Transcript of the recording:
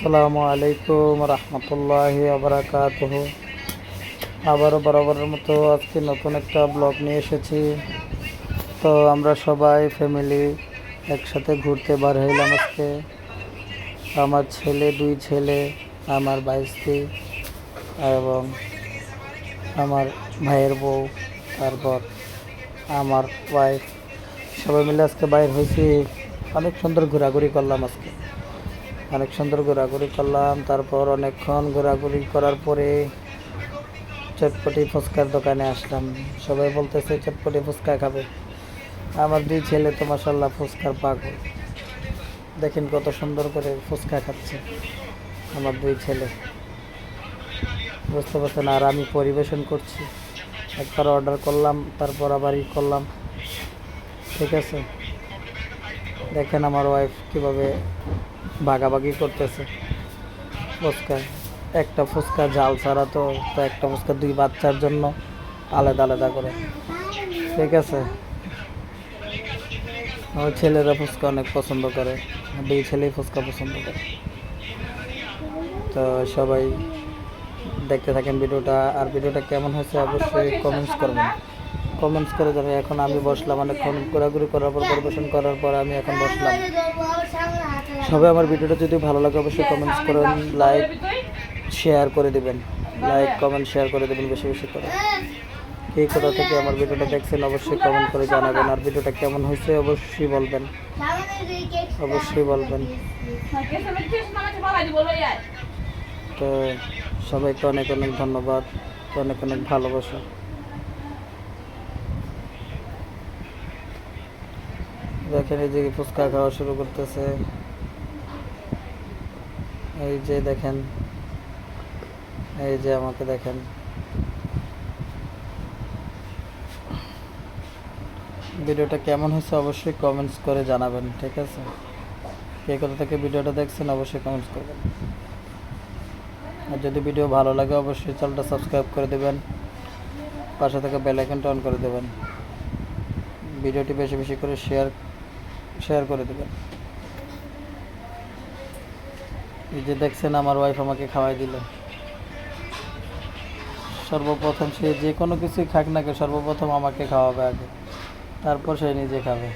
আসসালামু আলাইকুম রহমতুল্লাহি আবরাকাতুহু। আবারও বরাবরের মতো আজকে নতুন একটা ব্লগ নিয়ে এসেছি। তো আমরা সবাই ফ্যামিলি একসাথে ঘুরতে বার হইলাম আজকে। আমার ছেলে, দুই ছেলে, আমার ভাইস্তি এবং আমার ভাইয়ের বউ, তারপর আমার ওয়াইফ, সবাই মিলে আজকে বাইর হয়েছি। অনেক সুন্দর ঘোরাঘুরি করলাম আজকে, অনেক সুন্দর ঘোরাঘুরি করলাম। তারপর অনেকক্ষণ ঘোরাঘুরি করার পরে চটপটি ফুচকার দোকানে আসলাম। সবাই বলতেছে চটপটি ফুচকা খাবে। আমার দুই ছেলে তো মাশাল্লাহ ফুচকার পাগল। দেখেন কত সুন্দর করে ফুচকা খাচ্ছে আমার দুই ছেলে, বুঝতে পারছেন। আর আমি পরিবেশন করছি, একবার অর্ডার করলাম, তারপর আবার করলাম। ঠিক আছে, দেখেন আমার ওয়াইফ কীভাবে ভাগাভাগি করতেছে ফুচকা। একটা ফুচকা জাল ছাড়া, তো একটা ফুচকা দুই বাচ্চার জন্য আলাদা আলাদা করে। ঠিক আছে, আমার ছেলেরা ফুচকা অনেক পছন্দ করে, দুই ছেলেই ফুচকা পছন্দ করে। তো সবাই দেখতে থাকেন ভিডিওটা। আর ভিডিওটা কেমন হয়েছে অবশ্যই কমেন্টস করে যাবে। এখন আমি বসলাম, অনেকক্ষণ ঘোরাঘুরি করার পর, পরিবেশন করার পর আমি এখন বসলাম। সবাই আমার ভিডিওটা যদি ভালো লাগে অবশ্যই কমেন্টস করেন, লাইক শেয়ার করে দেবেন, লাইক কমেন্ট শেয়ার করে দেবেন বেশি বেশি করে। কে কোথা থেকে আমার ভিডিওটা দেখছেন অবশ্যই কমেন্ট করে জানাবেন। আর ভিডিওটা কেমন হয়েছে অবশ্যই বলবেন, অবশ্যই বলবেন। তো সবাইকে অনেক অনেক ধন্যবাদ, অনেক অনেক ভালোবাসা। দেখেন এই যে ফুচকা খাওয়া শুরু করতেছে, এই যে দেখেন, এই যে আমাকে দেখেন। ভিডিওটা কেমন হয়েছে অবশ্যই কমেন্টস করে জানাবেন। ঠিক আছে, কে কোথা থেকে ভিডিওটা দেখছেন অবশ্যই কমেন্টস করবেন। আর যদি ভিডিও ভালো লাগে অবশ্যই চ্যানেলটা সাবস্ক্রাইব করে দেবেন, পাশে থেকে বেল আইকনটা অন করে দেবেন। ভিডিওটি বেশি বেশি করে শেয়ার করে দেবেন। এই যে দেখছেন আমার ওয়াইফ আমাকে খাওয়াই দিল। সর্বপ্রথম সে যে কোনো কিছুই খাক না, সর্বপ্রথম আমাকে খাওয়াবে আগে, তারপর সে নিজে খাবে।